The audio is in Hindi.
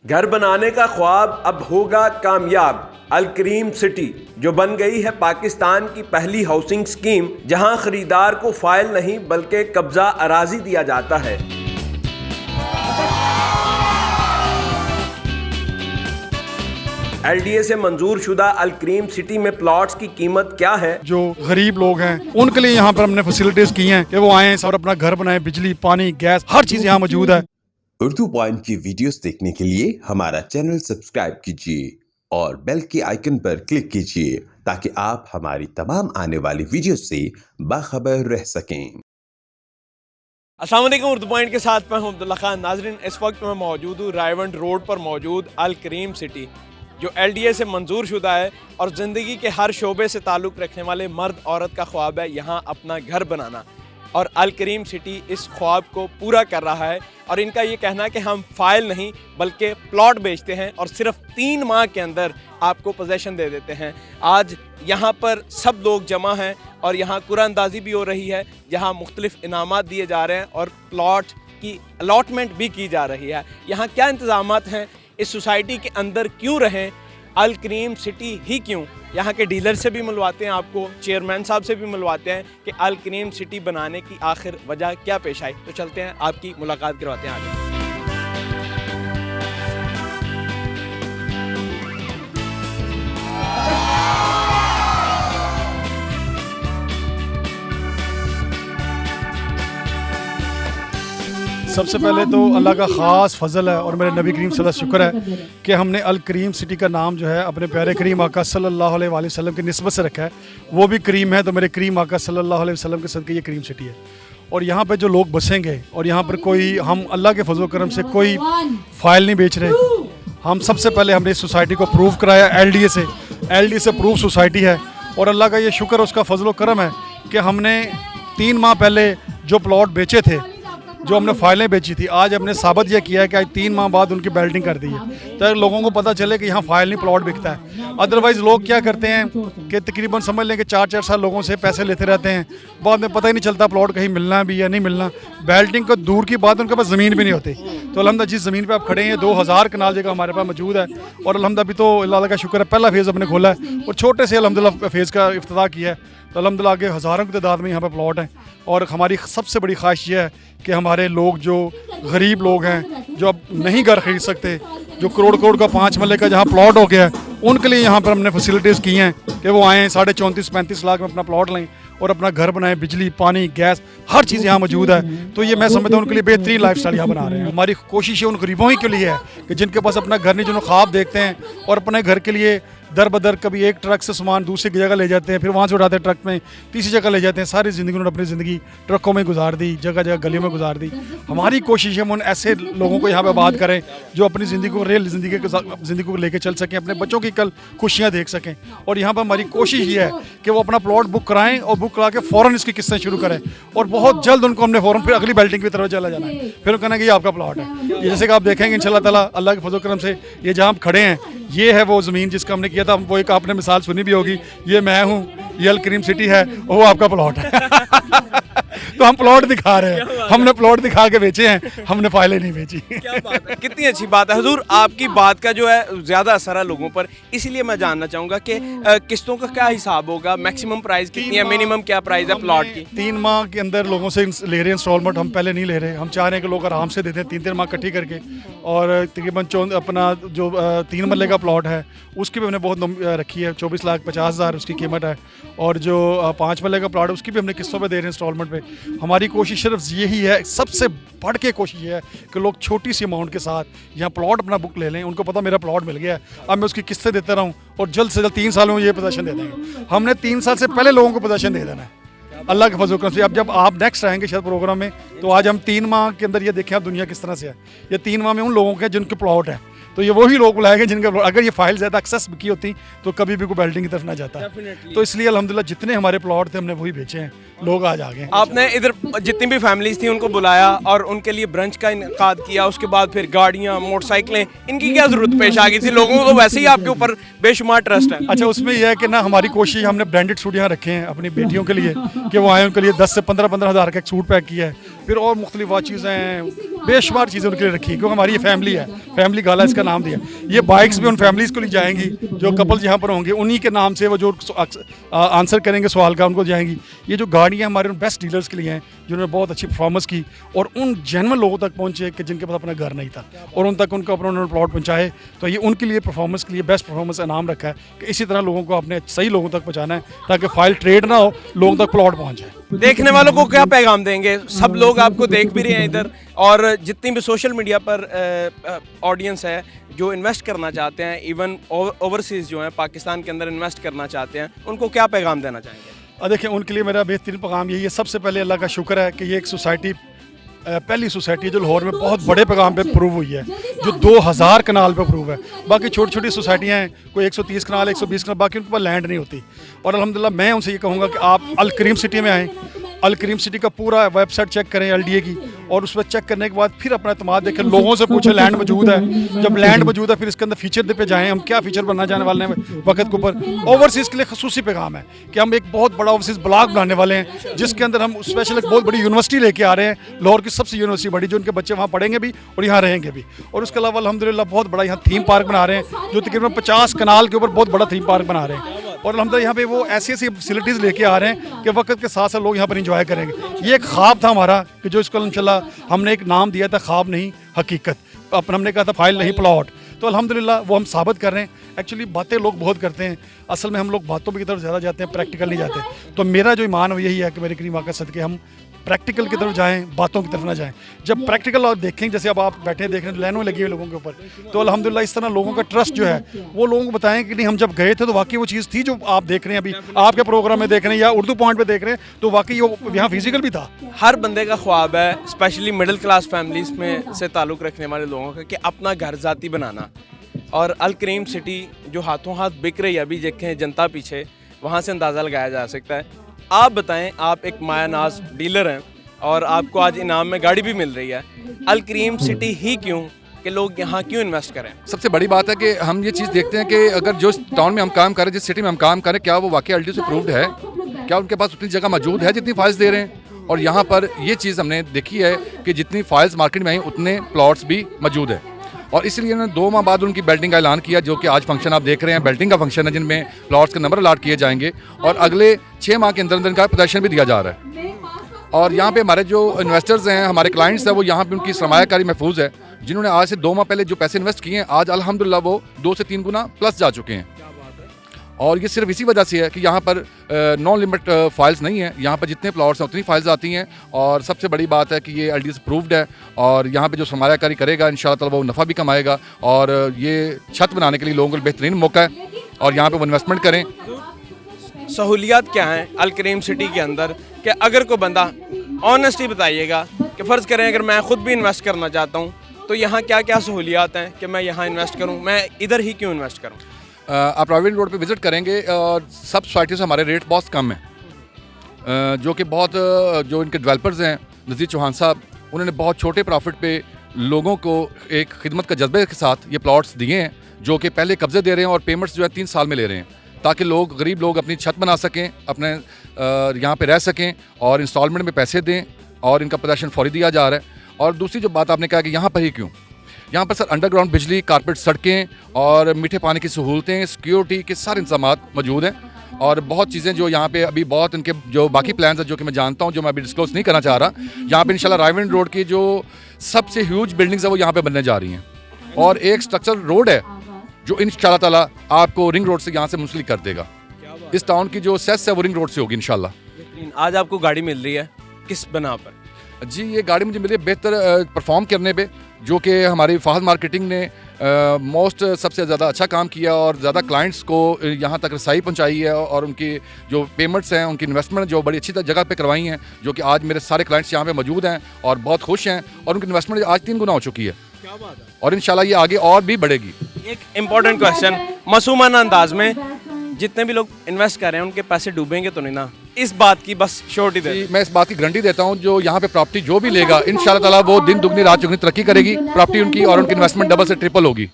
घर बनाने का ख्वाब अब होगा कामयाब। अल करीम सिटी जो बन गई है पाकिस्तान की पहली हाउसिंग स्कीम, जहां खरीदार को फाइल नहीं बल्कि कब्जा अराजी दिया जाता है। LDA से मंजूर शुदा अल करीम सिटी में प्लॉट्स की कीमत क्या है? जो गरीब लोग हैं उनके लिए यहाँ पर हमने फैसिलिटीज की हैं कि वो आए और अपना घर बनाएं, बिजली, पानी, गैस, हर चीज यहाँ मौजूद है। उर्दू पॉइंट की वीडियोस देखने के लिए हमारा चैनल सब्सक्राइब कीजिए और बेल के आइकन पर क्लिक कीजिए ताकि आप हमारी तमाम आने वाली वीडियोस से बाखबर रह सकें। अस्सलाम वालेकुम, उर्दू पॉइंट के साथ मैं हूं अब्दुल्ला खान। नाजरीन, इस वक्त मैं मौजूद हूँ रायवंड रोड पर मौजूद अल करीम सिटी जो LDA से मंजूर शुदा है और ज़िंदगी के हर शोबे से ताल्लुक़ रखने वाले मर्द औरत का ख्वाब है यहाँ अपना घर बनाना, और अल करीम सिटी इस ख्वाब को पूरा कर रहा है। और इनका ये कहना है कि हम फाइल नहीं बल्कि प्लॉट बेचते हैं और सिर्फ 3 माह के अंदर आपको पोजेशन दे देते हैं। आज यहाँ पर सब लोग जमा हैं और यहाँ कुरानंदाजी भी हो रही है, जहाँ मुख्तलिफ इनामात दिए जा रहे हैं और प्लॉट की अलॉटमेंट भी की जा रही है। यहाँ क्या इंतज़ामात हैं, इस सोसाइटी के अंदर क्यों रहें, अल करीम सिटी ही क्यों, यहाँ के डीलर से भी मिलवाते हैं, आपको चेयरमैन साहब से भी मिलवाते हैं कि अल करीम सिटी बनाने की आखिर वजह क्या पेश आई। तो चलते हैं, आपकी मुलाकात करवाते हैं आगे। सबसे पहले तो अल्लाह का ख़ास फजल है और मेरे नबी करीम सल्लल्लाहु अलैहि वसल्लम शुक्र है कि हमने अल करीम सिटी का नाम जो है अपने प्यारे करीम आका सल्लल्लाहु अलैहि वसल्लम की निस्बत से रखा है। वो भी करीम है तो मेरे करीम आका सल्लल्लाहु अलैहि वसल्लम के सदक़े ये करीम सिटी है। और यहाँ पे जो लोग बसेंगे और यहाँ पर कोई, हम अल्लाह के फजल करम से कोई फ़ाइल नहीं बेच रहे। हम सबसे पहले हमने इस सोसाइटी को प्रूव कराया LDA से प्रूव सोसाइटी है। और अल्लाह का ये शुक्र, उसका फजल करम है कि हमने 3 माह पहले जो प्लॉट बेचे थे, जो हमने फाइलें बेची थी, आज हमने साबित यह किया है कि आज 3 माह बाद उनकी बेल्टिंग कर दी है, तो लोगों को पता चले कि यहाँ फाइल नहीं प्लॉट बिकता है। अदरवाइज़ लोग क्या करते हैं कि तकरीबन समझ लें कि 4-4 साल लोगों से पैसे लेते रहते हैं, बाद में पता ही नहीं चलता प्लॉट कहीं मिलना भी या नहीं मिलना। बेल्टिंग को दूर की बात, उनके पास ज़मीन भी नहीं होती। तो अल्हम्दुलिल्लाह जिस ज़मीन पर आप खड़े हैं 2000 कनाल जगह हमारे पास मौजूद है। और अल्हम्दुलिल्लाह अभी तो अल्लाह का शुक्र है पहला फेज़ हमने खोला है और छोटे से अल्हम्दुलिल्लाह फेज़ का इफ्तिताह किया है। तो अल्हम्दुलिल्लाह आगे हज़ारों की तादाद में यहाँ पर प्लॉट हैं। और हमारी सबसे बड़ी ख्वाहिश ये है कि हमारे लोग जो गरीब लोग हैं, जो अब नहीं घर खरीद सकते, जो करोड़ का 5 मरले का जहाँ प्लॉट हो गया है, उनके लिए यहाँ पर हमने फैसिलिटीज़ की हैं कि वो आएँ 34.5-35 लाख में अपना प्लॉट लें और अपना घर बनाएं, बिजली, पानी, गैस, हर चीज़ यहाँ मौजूद है। तो ये मैं समझता हूँ उनके लिए बेहतरीन लाइफस्टाइल यहाँ बना रहे हैं। हमारी कोशिश ये उन गरीबों ही के लिए है कि जिनके पास अपना घर नहीं, जिन्होंने ख्वाब देखते हैं और अपने घर के लिए दर बदर कभी एक ट्रक से सामान दूसरी जगह ले जाते हैं, फिर वहाँ से उठाते हैं ट्रक में, तीसरी जगह ले जाते हैं। सारी ज़िंदगी उन्होंने अपनी ज़िंदगी ट्रकों में गुजार दी, जगह जगह गलियों में गुजार दी। हमारी कोशिश है हम उन ऐसे लोगों को यहाँ पे बात करें जो अपनी ज़िंदगी को, रियल ज़िंदगी को लेकर चल सकें, अपने बच्चों की कल खुशियाँ देख सकें। और यहाँ पर हमारी कोशिश ये है कि वो अपना प्लॉट बुक कराएँ और बुक करा के फ़ौरन इसकी किस्तें शुरू करें और बहुत जल्द उनको हमने फ़ौरन फिर अगली बेल्टिंग की तरफ चला जाना है। फिर कहना कि ये आपका प्लॉट है। ये जैसे कि आप देखेंगे इंशाल्लाह ताला अल्लाह के फजल करम से ये जहाँ हम खड़े हैं, ये है वो ज़मीन जिसका हमने किया था। वो एक आपने मिसाल सुनी भी होगी, ये मैं हूँ, ये अल करीम सिटी है, वो आपका प्लॉट है। तो हम प्लॉट दिखा रहे हैं, हमने प्लॉट दिखा के बेचे हैं, हमने फाइलें नहीं बेची। क्या बात है, कितनी अच्छी बात है हुजूर। आपकी बात का जो है ज़्यादा असर है लोगों पर, इसीलिए मैं जानना चाहूँगा कि किस्तों का क्या हिसाब होगा, मैक्सिमम प्राइस कितनी है, मिनिमम क्या प्राइस है प्लॉट की? 3 माह के अंदर लोगों से ले रहे हैं इंस्टॉलमेंट, हम पहले नहीं ले रहे। हम चाह रहे हैं कि लोग आराम से देते हैं 3-3 माह इकट्ठी करके। और तकरीबन अपना जो 3 मरले का प्लॉट है उसकी भी हमने बहुत रखी है, 24,50,000 उसकी कीमत है। और जो 5 मरले का प्लॉट है उसकी भी हमने किस्तों पे दे रहे हैं इंस्टॉलमेंट पे। हमारी कोशिश सिर्फ यही है, सबसे बढ़ के कोशिश ये है कि लोग छोटी सी अमाउंट के साथ यहाँ प्लॉट अपना बुक ले लें। उनको पता मेरा प्लॉट मिल गया है, अब मैं उसकी किस्तें देता रहूँ और जल्द से जल्द 3 सालों में ये पोजेशन दे देंगे। हमने 3 साल से पहले लोगों को पोजेशन दे देना है अल्लाह के फजल करम से। अब जब आप नेक्स्ट आएंगे शायद प्रोग्राम में, तो आज हम 3 माह के अंदर ये देखें आप दुनिया किस तरह से है। ये 3 माह में उन लोगों के जिनके प्लॉट है, तो ये वही लोग बुलाएंगे जिनके, अगर ये फाइल ज़्यादा एक्सेस की होती तो कभी भी कोई बेल्टिंग की तरफ ना जाता। तो इसलिए अल्हम्दुलिल्लाह जितने हमारे प्लॉट थे हमने वही बेचे हैं, लोग आज आ गए। आपने इधर जितनी भी फैमिलीज थी उनको बुलाया और उनके लिए ब्रंच का इनेकाद किया, उसके बाद फिर गाड़ियाँ, मोटरसाइकिलें, इनकी क्या ज़रूरत पेश आ गई थी? लोगों को वैसे ही आपके ऊपर बेशुमार ट्रस्ट है। अच्छा, उसमें यह है कि ना हमारी कोशिश, हमने ब्रांडेड सूट यहाँ रखे हैं अपनी बेटियों के लिए कि वो आए, उनके लिए 10 से 15 हज़ार का एक सूट पैक किया है। फिर और मुख्तलिफ चीज़ें हैं, बेशुमार चीज़ें उनके लिए रखी क्योंकि हमारी ये फैमिली है, फैमिली गाला इसका नाम दिया। ये बाइक्स भी उन फैमिलीज़ को ली जाएंगी, जो कपल्स यहाँ पर होंगे उन्हीं के नाम से वो जो आंसर करेंगे सवाल का उनको जाएंगी। ये जो गाड़ियाँ हमारे उन बेस्ट डीलर्स के लिए हैं जिन्होंने बहुत अच्छी परफॉर्मेंस की और उन जेन्युइन लोगों तक पहुँचे कि जिनके पास अपना घर नहीं था और उन तक उनको अपना उन्होंने प्लॉट पहुँचाए। तो ये उनके लिए परफॉर्मेंस के लिए बेस्ट परफॉर्मेंस इनाम रखा है कि इसी तरह लोगों को अपने सही लोगों तक पहुँचाना है ताकि फाइल ट्रेड ना हो, लोगों तक प्लॉट पहुँच जाए। देखने वालों को क्या पैगाम देंगे? सब लोग आपको देख भी रहे हैं इधर, और जितनी भी सोशल मीडिया पर ऑडियंस है जो इन्वेस्ट करना चाहते हैं, इवन ओवरसीज़ जो हैं पाकिस्तान के अंदर इन्वेस्ट करना चाहते हैं, उनको क्या पैगाम देना चाहेंगे? देखिए, उनके लिए मेरा बेहतरीन पैगाम यही है, सबसे पहले अल्लाह का शुक्र है कि ये एक सोसाइटी पहली सोसाइटी जो लाहौर में बहुत बड़े पैगाम पे प्रूव हुई है, जो 2000 कनाल पे प्रूव है। बाकी छोटी छोटी सोसाइटियाँ हैं, कोई 130 कनाल 120 कनाल, बाकी उनके पास लैंड नहीं होती। और अल्हम्दुलिल्लाह मैं उनसे ये कहूँगा कि आप अल करीम सिटी में आएँ, अल करीम सिटी का पूरा वेबसाइट चेक करें LDA की, और उस पर चेक करने के बाद फिर अपना एतमाद देखें, लोगों से पूछें लैंड मौजूद है। जब लैंड मौजूद है फिर इसके अंदर फीचर पे जाएँ, हम क्या फ़ीचर बनना जाने वाले हैं वक्त के ऊपर। ओवरसीज़ के लिए खसूसी पैगाम है कि हम एक बहुत बड़ा ओवरसीज़ ब्लॉक बनाने वाले हैं, जिसके अंदर हम स्पेशल एक बहुत बड़ी यूनिवर्सिटी लेके आ रहे हैं, लाहौर की सबसे यूनिवर्सिटी बड़ी, जो उनके बच्चे वहाँ पढ़ेंगे भी और यहाँ रहेंगे भी। और उसके अलावा अल्हम्दुलिल्लाह बहुत बड़ा यहाँ थीम पार्क बना रहे हैं, जो तकरीबन 50 कनाल के ऊपर बहुत बड़ा थीम पार्क बना रहे हैं। और अल्हम्दुलिल्लाह यहाँ पे वो ऐसी ऐसी फैसिलिटीज़ लेके आ रहे हैं कि वक्त के साथ साथ लोग यहाँ पर इंजॉय करेंगे। ये एक ख्वाब था हमारा कि जो इसको इंशाल्लाह हमने एक नाम दिया था, ख्वाब नहीं हकीकत। अपन हमने कहा था फाइल नहीं प्लॉट, तो अल्हम्दुलिल्लाह वो हम साबित कर रहे हैं। एक्चुअली बातें लोग बहुत करते हैं, असल में हम लोग बातों की तरफ ज़्यादा जाते हैं, प्रैक्टिकल नहीं जाते। तो मेरा जो ईमान है यही है कि मेरे करीम आका सदके हम प्रैक्टिकल की तरफ जाएं, बातों की तरफ ना जाएं। जब प्रैक्टिकल और देखें, जैसे अब आप बैठे देख रहे हैं लाइनों में लगी हुई लोगों के ऊपर, तो अल्हम्दुलिल्लाह इस तरह लोगों का ट्रस्ट जो है वो लोगों को बताएं कि नहीं हम जब गए थे तो वाकई वो चीज़ थी जो आप देख रहे हैं, अभी आपके प्रोग्राम में देख रहे हैं या उर्दू पॉइंट पे देख रहे हैं, तो वाकई वो यहाँ फिजिकल भी था। हर बंदे का ख्वाब है, स्पेशली मिडिल क्लास फैमिलीज में से ताल्लुक़ रखने वाले लोगों का, कि अपना घर ज़ाती बनाना। और अल करीम सिटी जो हाथों हाथ बिक रही है, अभी देखें जनता पीछे, वहाँ से अंदाज़ा लगाया जा सकता है। आप बताएं, आप एक माया नाज डीलर हैं और आपको आज इनाम में गाड़ी भी मिल रही है, अल करीम सिटी ही क्यों, कि लोग यहाँ क्यों इन्वेस्ट करें? सबसे बड़ी बात है कि हम ये चीज़ देखते हैं कि अगर जो टाउन में हम काम करें, जिस सिटी में हम काम करें, क्या वो वाकई LDA से प्रूव्ड है, क्या उनके पास उतनी जगह मौजूद है जितनी फाइल्स दे रहे हैं। और यहाँ पर ये चीज़ हमने देखी है कि जितनी फाइल्स मार्केट में आई उतने प्लॉट्स भी मौजूद है। और इसलिए उन्होंने 2 माह बाद उनकी बेल्टिंग का ऐलान किया, जो कि आज फंक्शन आप देख रहे हैं, बेल्टिंग का फंक्शन है, जिनमें प्लॉट्स के नंबर अलाट किए जाएंगे और अगले 6 माह के अंदर अंदर इनका पोजेसन भी दिया जा रहा है। और यहाँ पे हमारे जो इन्वेस्टर्स हैं, हमारे क्लाइंट्स हैं, वो यहाँ पे उनकी सरमायाकारी महफूज है। जिन्होंने आज से 2 माह पहले जो पैसे इन्वेस्ट किए हैं, आज अल्हम्दुलिल्लाह वो 2 से 3 गुना प्लस जा चुके हैं। और ये सिर्फ इसी वजह से है कि यहाँ पर नो लिमिट फाइल्स नहीं है, यहाँ पर जितने प्लॉट्स हैं उतनी फाइल्स आती हैं। और सबसे बड़ी बात है कि ये LDA से प्रूव्ड है, और यहाँ पे जो सरमायाकारी करेगा इंशाअल्लाह ताला वो नफ़ा भी कमाएगा। और ये छत बनाने के लिए लोगों को बेहतरीन मौका है, और यहाँ पे वो इन्वेस्टमेंट करें। सहूलियात क्या हैं अल करीम सिटी के अंदर, कि अगर कोई बंदा, ऑनेस्टली बताइएगा कि फ़र्ज़ करें अगर मैं ख़ुद भी इन्वेस्ट करना चाहता हूँ, तो यहाँ क्या क्या सहूलियात हैं कि मैं यहाँ इन्वेस्ट करूँ, मैं इधर ही क्यों इन्वेस्ट करूँ? आप प्राइवेट रोड पे विज़िट करेंगे और सब सोसाइटी से हमारे रेट बहुत कम है, जो कि बहुत जो इनके डेवलपर्स हैं नज़ीर चौहान साहब, उन्होंने बहुत छोटे प्रॉफिट पे लोगों को एक खिदमत का जज्बे के साथ ये प्लॉट्स दिए हैं, जो कि पहले कब्जे दे रहे हैं और पेमेंट्स जो है 3 साल में ले रहे हैं, ताकि लोग, गरीब लोग अपनी छत बना सकें, अपने यहाँ पे रह सकें और इंस्टॉलमेंट में पैसे दें, और इनका पोजेसन फौरी दिया जा रहा है। और दूसरी जो बात आपने कहा कि यहाँ पर ही क्यों, यहाँ पर सर अंडरग्राउंड बिजली, कारपेट सड़कें और मीठे पानी की सहूलतें, सिक्योरिटी के सारे इंतजामात मौजूद हैं। और बहुत चीज़ें जो यहाँ पे अभी बहुत इनके जो बाकी प्लान्स हैं, जो कि मैं जानता हूँ, जो मैं अभी डिस्क्लोज नहीं करना चाह रहा, यहाँ पे इंशाल्लाह रायविंड रोड की जो सबसे ह्यूज बिल्डिंग्स है वो यहाँ पे बनने जा रही हैं। और एक स्ट्रक्चर रोड है जो इंशाल्लाह ताला आपको रिंग रोड से यहाँ से मुंसलिक कर देगा। इस टाउन की जो सेस है वो रिंग रोड से होगी इंशाल्लाह। आज आपको गाड़ी मिल रही है किस बना पर? जी, ये गाड़ी मुझे मिली है बेहतर परफॉर्म करने पे, जो कि हमारी फाहद मार्केटिंग ने मोस्ट सबसे ज़्यादा अच्छा काम किया और ज़्यादा क्लाइंट्स को यहाँ तक रसाई पहुँचाई है। और उनकी जो पेमेंट्स हैं, उनकी इन्वेस्टमेंट जो बड़ी अच्छी जगह पे करवाई हैं, जो कि आज मेरे सारे क्लाइंट्स यहाँ पे मौजूद हैं और बहुत खुश हैं, और उनकी इन्वेस्टमेंट आज 3 गुना हो चुकी है। क्या बात है। और इंशाल्लाह ये आगे और भी बढ़ेगी। एक इम्पॉर्टेंट क्वेश्चन, मासूमाना अंदाज में, जितने भी लोग इन्वेस्ट कर रहे हैं उनके पैसे डूबेंगे तो नहीं ना? इस बात की बस श्योरिटी दे। मैं इस बात की गारंटी देता हूँ, जो यहाँ पे प्रॉपर्टी जो भी लेगा इंशाल्लाह ताला वो दिन दुगनी रात चुगनी तरक्की करेगी, प्रॉपर्टी उनकी और उनकी इन्वेस्टमेंट डबल से ट्रिपल होगी।